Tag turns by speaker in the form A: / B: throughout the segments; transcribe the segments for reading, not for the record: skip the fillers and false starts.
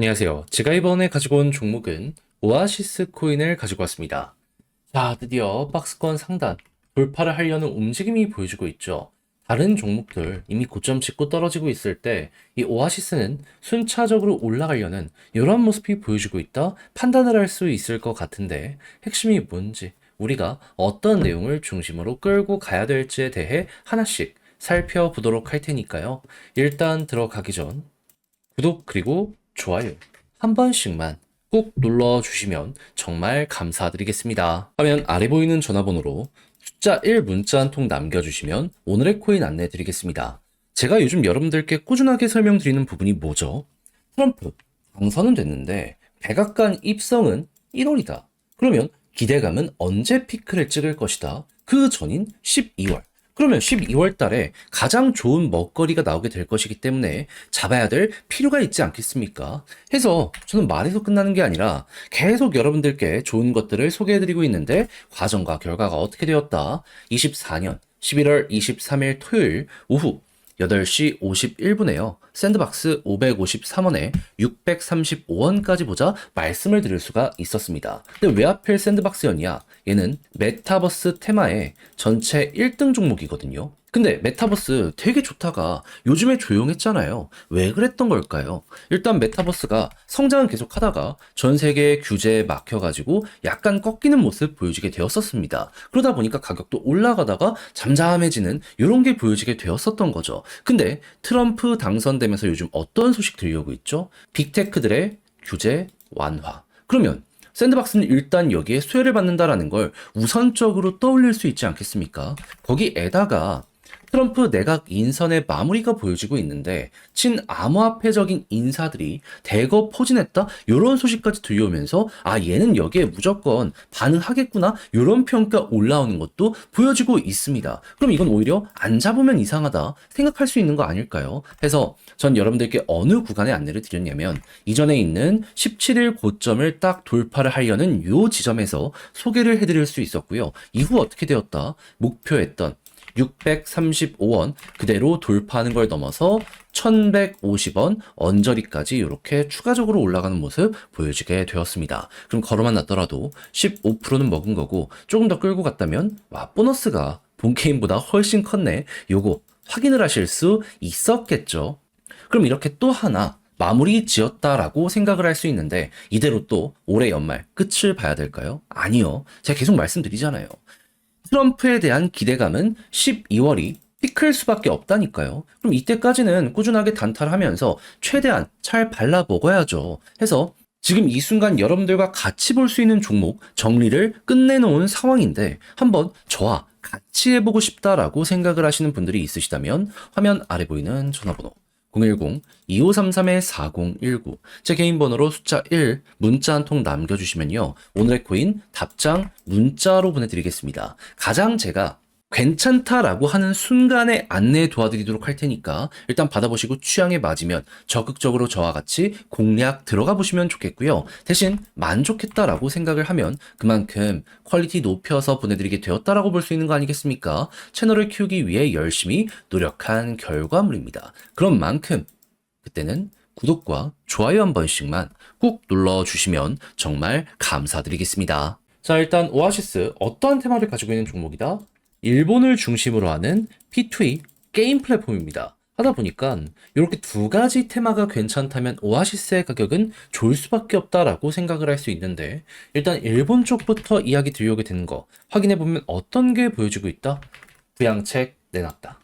A: 안녕하세요. 제가 이번에 가지고 온 종목은 오아시스 코인을 가지고 왔습니다. 자, 드디어 박스권 상단 돌파를 하려는 움직임이 보여주고 있죠. 다른 종목들 이미 고점 찍고 떨어지고 있을 때 이 오아시스는 순차적으로 올라가려는 이런 모습이 보여주고 있다 판단을 할 수 있을 것 같은데 핵심이 뭔지 우리가 어떤 내용을 중심으로 끌고 가야 될지에 대해 하나씩 살펴보도록 할 테니까요. 일단 들어가기 전 구독 그리고 좋아요 한 번씩만 꼭 눌러주시면 정말 감사드리겠습니다. 화면 아래 보이는 전화번호로 숫자 1 문자 한 통 남겨주시면 오늘의 코인 안내 드리겠습니다. 제가 요즘 여러분들께 꾸준하게 설명드리는 부분이 뭐죠? 트럼프 당선은 됐는데 백악관 입성은 1월이다. 그러면 기대감은 언제 피크를 찍을 것이다? 그 전인 12월. 그러면 12월 달에 가장 좋은 먹거리가 나오게 될 것이기 때문에 잡아야 될 필요가 있지 않겠습니까? 해서 저는 말에서 끝나는 게 아니라 계속 여러분들께 좋은 것들을 소개해드리고 있는데 과정과 결과가 어떻게 되었다? 24년 11월 23일 토요일 오후 8시 51분에요. 샌드박스 553원에 635원까지 보자 말씀을 드릴 수가 있었습니다. 근데 왜 하필 샌드박스였냐? 얘는 메타버스 테마의 전체 1등 종목이거든요. 근데 메타버스 되게 좋다가 요즘에 조용했잖아요. 왜 그랬던 걸까요? 일단 메타버스가 성장은 계속 하다가 전 세계 규제에 막혀가지고 약간 꺾이는 모습 보여지게 되었었습니다. 그러다 보니까 가격도 올라가다가 잠잠해지는 이런 게 보여지게 되었었던 거죠. 근데 트럼프 당선되면서 요즘 어떤 소식 들려오고 있죠? 빅테크들의 규제 완화. 그러면 샌드박스는 일단 여기에 수혜를 받는다라는 걸 우선적으로 떠올릴 수 있지 않겠습니까? 거기에다가 트럼프 내각 인선의 마무리가 보여지고 있는데 친암호화폐적인 인사들이 대거 포진했다? 이런 소식까지 들려오면서 아 얘는 여기에 무조건 반응하겠구나 이런 평가 올라오는 것도 보여지고 있습니다. 그럼 이건 오히려 안 잡으면 이상하다 생각할 수 있는 거 아닐까요? 해서 전 여러분들께 어느 구간에 안내를 드렸냐면 이전에 있는 17일 고점을 딱 돌파를 하려는 요 지점에서 소개를 해드릴 수 있었고요. 이후 어떻게 되었다? 목표했던 635원 그대로 돌파하는 걸 넘어서 1150원 언저리까지 이렇게 추가적으로 올라가는 모습 보여지게 되었습니다. 그럼 걸어만 놨더라도 15%는 먹은 거고 조금 더 끌고 갔다면 와 보너스가 본 게임보다 훨씬 컸네. 요거 확인을 하실 수 있었겠죠. 그럼 이렇게 또 하나 마무리 지었다라고 생각을 할 수 있는데 이대로 또 올해 연말 끝을 봐야 될까요? 아니요. 제가 계속 말씀드리잖아요. 트럼프에 대한 기대감은 12월이 피클 수밖에 없다니까요. 그럼 이때까지는 꾸준하게 단타하면서 최대한 잘 발라 먹어야죠. 해서 지금 이 순간 여러분들과 같이 볼 수 있는 종목 정리를 끝내놓은 상황인데 한번 저와 같이 해보고 싶다라고 생각을 하시는 분들이 있으시다면 화면 아래 보이는 전화번호 010-2533-4019 제 개인 번호로 숫자 1 문자 한 통 남겨주시면요. 오늘의 코인 답장 문자로 보내드리겠습니다. 가장 제가 괜찮다라고 하는 순간에 안내 도와드리도록 할 테니까 일단 받아보시고 취향에 맞으면 적극적으로 저와 같이 공략 들어가 보시면 좋겠고요. 대신 만족했다라고 생각을 하면 그만큼 퀄리티 높여서 보내드리게 되었다라고 볼 수 있는 거 아니겠습니까? 채널을 키우기 위해 열심히 노력한 결과물입니다. 그런 만큼 그때는 구독과 좋아요 한 번씩만 꾹 눌러주시면 정말 감사드리겠습니다. 자, 일단 오아시스 어떠한 테마를 가지고 있는 종목이다? 일본을 중심으로 하는 P2E 게임 플랫폼입니다. 하다 보니까 이렇게 두 가지 테마가 괜찮다면 오아시스의 가격은 좋을 수밖에 없다라고 생각을 할 수 있는데 일단 일본 쪽부터 이야기 들려오게 되는 거 확인해보면 어떤 게 보여지고 있다? 부양책 내놨다.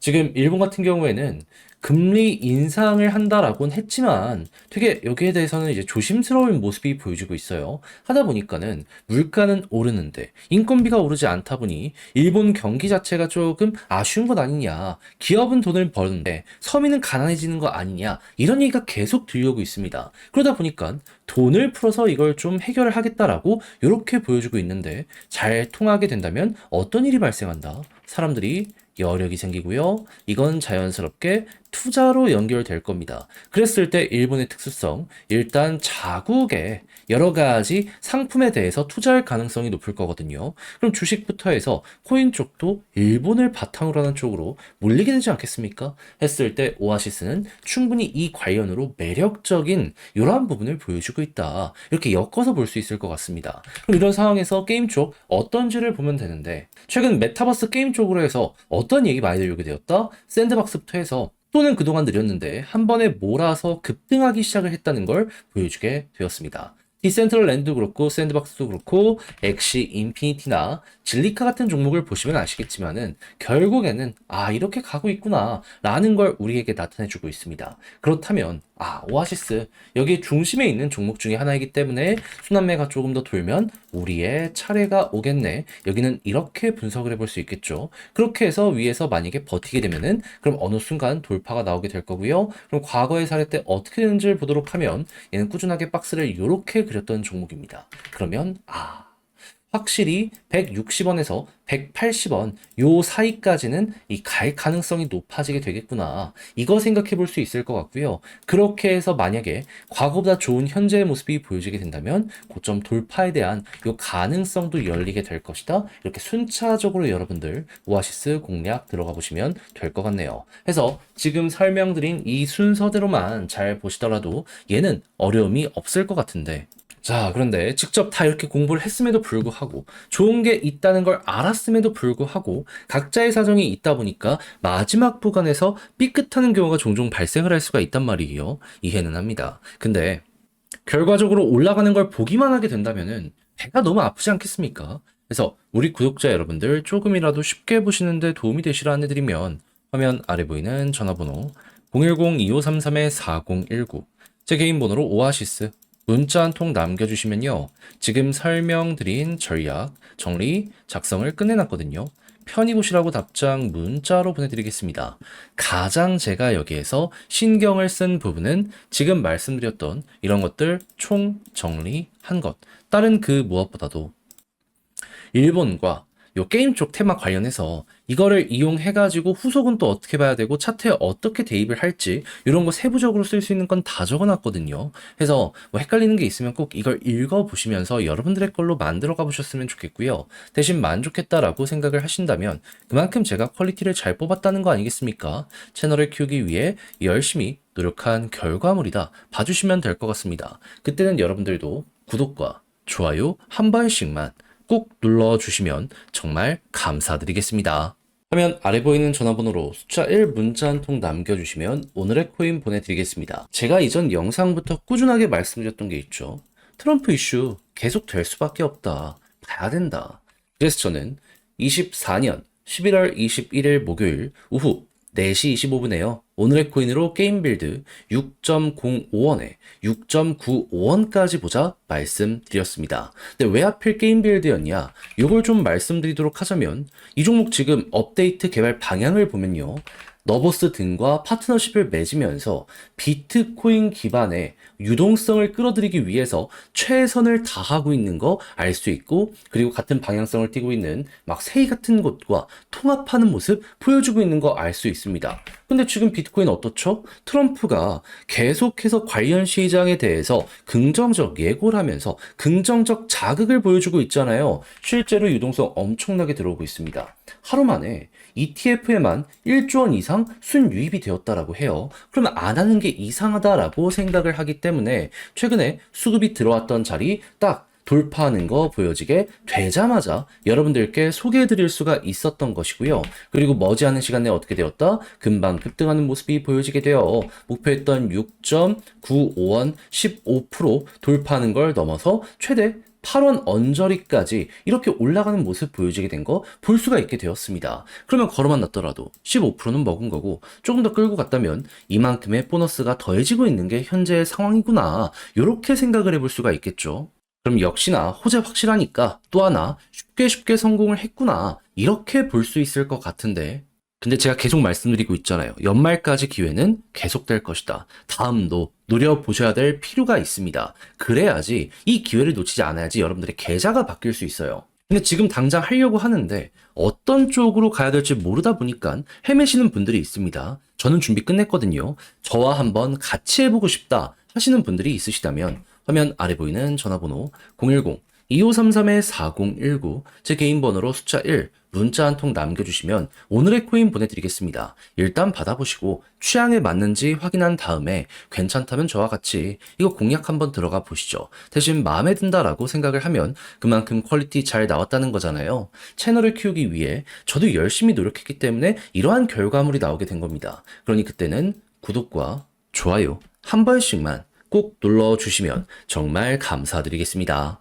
A: 지금 일본 같은 경우에는 금리 인상을 한다라고는 했지만 되게 여기에 대해서는 이제 조심스러운 모습이 보여지고 있어요. 하다 보니까는 물가는 오르는데 인건비가 오르지 않다 보니 일본 경기 자체가 조금 아쉬운 것 아니냐. 기업은 돈을 버는데 서민은 가난해지는 거 아니냐. 이런 얘기가 계속 들려오고 있습니다. 그러다 보니까 돈을 풀어서 이걸 좀 해결을 하겠다라고 이렇게 보여주고 있는데 잘 통하게 된다면 어떤 일이 발생한다? 사람들이 여력이 생기고요. 이건 자연스럽게 투자로 연결될 겁니다. 그랬을 때 일본의 특수성, 일단 자국의 여러 가지 상품에 대해서 투자할 가능성이 높을 거거든요. 그럼 주식부터 해서 코인 쪽도 일본을 바탕으로 하는 쪽으로 몰리게 되지 않겠습니까? 했을 때 오아시스는 충분히 이 관련으로 매력적인 이러한 부분을 보여주고 있다. 이렇게 엮어서 볼 수 있을 것 같습니다. 그럼 이런 상황에서 게임 쪽 어떤지를 보면 되는데 최근 메타버스 게임 쪽으로 해서 어떤 얘기 많이 들리게 되었다? 샌드박스부터 해서 또는 그동안 느렸는데 한 번에 몰아서 급등하기 시작을 했다는 걸 보여주게 되었습니다. 디센트럴랜드도 그렇고 샌드박스도 그렇고 엑시, 인피니티나 질리카 같은 종목을 보시면 아시겠지만은 결국에는 이렇게 가고 있구나 라는 걸 우리에게 나타내주고 있습니다. 그렇다면 오아시스 여기 중심에 있는 종목 중에 하나이기 때문에 순환매가 조금 더 돌면 우리의 차례가 오겠네. 여기는 이렇게 분석을 해볼 수 있겠죠. 그렇게 해서 위에서 만약에 버티게 되면은 그럼 어느 순간 돌파가 나오게 될 거고요. 그럼 과거의 사례 때 어떻게 되는지를 보도록 하면 얘는 꾸준하게 박스를 이렇게 그렸던 종목입니다. 그러면 확실히 160원에서 180원 요 사이까지는 이 갈 가능성이 높아지게 되겠구나. 이거 생각해 볼 수 있을 것 같고요. 그렇게 해서 만약에 과거보다 좋은 현재의 모습이 보여지게 된다면 고점 돌파에 대한 요 가능성도 열리게 될 것이다. 이렇게 순차적으로 여러분들 오아시스 공략 들어가 보시면 될 것 같네요. 그래서 지금 설명드린 이 순서대로만 잘 보시더라도 얘는 어려움이 없을 것 같은데 자, 그런데 직접 다 이렇게 공부를 했음에도 불구하고 좋은 게 있다는 걸 알았음에도 불구하고 각자의 사정이 있다 보니까 마지막 구간에서 삐끗하는 경우가 종종 발생을 할 수가 있단 말이에요. 이해는 합니다. 근데 결과적으로 올라가는 걸 보기만 하게 된다면은 배가 너무 아프지 않겠습니까? 그래서 우리 구독자 여러분들 조금이라도 쉽게 보시는데 도움이 되시라 안내드리면 화면 아래 보이는 전화번호 010-2533-4019 제 개인 번호로 오아시스 문자 한 통 남겨주시면요. 지금 설명드린 전략, 정리, 작성을 끝내놨거든요. 편히 보시라고 답장 문자로 보내드리겠습니다. 가장 제가 여기에서 신경을 쓴 부분은 지금 말씀드렸던 이런 것들 총 정리한 것. 다른 그 무엇보다도 일본과 요 게임 쪽 테마 관련해서 이거를 이용해가지고 후속은 또 어떻게 봐야 되고 차트에 어떻게 대입을 할지 이런 거 세부적으로 쓸 수 있는 건 다 적어놨거든요. 그래서 뭐 헷갈리는 게 있으면 꼭 이걸 읽어보시면서 여러분들의 걸로 만들어 가보셨으면 좋겠고요. 대신 만족했다라고 생각을 하신다면 그만큼 제가 퀄리티를 잘 뽑았다는 거 아니겠습니까? 채널을 키우기 위해 열심히 노력한 결과물이다. 봐주시면 될 것 같습니다. 그때는 여러분들도 구독과 좋아요 한 번씩만 꼭 눌러주시면 정말 감사드리겠습니다. 화면 아래 보이는 전화번호로 숫자 1 문자 한 통 남겨주시면 오늘의 코인 보내드리겠습니다. 제가 이전 영상부터 꾸준하게 말씀드렸던 게 있죠. 트럼프 이슈 계속 될 수밖에 없다. 봐야 된다. 그래서 저는 24년 11월 21일 목요일 오후 4시 25분에요. 오늘의 코인으로 게임 빌드 6.05원에 6.95원까지 보자 말씀드렸습니다. 근데 왜 하필 게임 빌드였냐? 이걸 좀 말씀드리도록 하자면 이 종목 지금 업데이트 개발 방향을 보면요. 너버스 등과 파트너십을 맺으면서 비트코인 기반의 유동성을 끌어들이기 위해서 최선을 다하고 있는 거 알 수 있고 그리고 같은 방향성을 띠고 있는 막 세이 같은 곳과 통합하는 모습 보여주고 있는 거 알 수 있습니다. 근데 지금 비트코인 어떻죠? 트럼프가 계속해서 관련 시장에 대해서 긍정적 예고를 하면서 긍정적 자극을 보여주고 있잖아요. 실제로 유동성 엄청나게 들어오고 있습니다. 하루 만에 ETF에만 1조 원 이상 순유입이 되었다라고 해요. 그러면 안 하는 게 이상하다라고 생각을 하기 때문에 최근에 수급이 들어왔던 자리 딱 돌파하는 거 보여지게 되자마자 여러분들께 소개해 드릴 수가 있었던 것이고요. 그리고 머지않은 시간 내에 어떻게 되었다? 금방 급등하는 모습이 보여지게 되어 목표했던 6.95원 15% 돌파하는 걸 넘어서 최대 8원 언저리까지 이렇게 올라가는 모습 보여지게 된 거 볼 수가 있게 되었습니다. 그러면 걸어만 놨더라도 15%는 먹은 거고 조금 더 끌고 갔다면 이만큼의 보너스가 더해지고 있는 게 현재의 상황이구나. 이렇게 생각을 해볼 수가 있겠죠. 그럼 역시나 호재 확실하니까 또 하나 쉽게 성공을 했구나. 이렇게 볼 수 있을 것 같은데 근데 제가 계속 말씀드리고 있잖아요. 연말까지 기회는 계속될 것이다. 다음도 노려보셔야 될 필요가 있습니다. 그래야지 이 기회를 놓치지 않아야지 여러분들의 계좌가 바뀔 수 있어요. 근데 지금 당장 하려고 하는데 어떤 쪽으로 가야 될지 모르다 보니까 헤매시는 분들이 있습니다. 저는 준비 끝냈거든요. 저와 한번 같이 해보고 싶다 하시는 분들이 있으시다면 화면 아래 보이는 전화번호 010-2533-4019 제 개인 번호로 숫자 1 문자 한 통 남겨주시면 오늘의 코인 보내드리겠습니다. 일단 받아보시고 취향에 맞는지 확인한 다음에 괜찮다면 저와 같이 이거 공략 한번 들어가 보시죠. 대신 마음에 든다라고 생각을 하면 그만큼 퀄리티 잘 나왔다는 거잖아요. 채널을 키우기 위해 저도 열심히 노력했기 때문에 이러한 결과물이 나오게 된 겁니다. 그러니 그때는 구독과 좋아요 한 번씩만 꼭 눌러주시면 정말 감사드리겠습니다.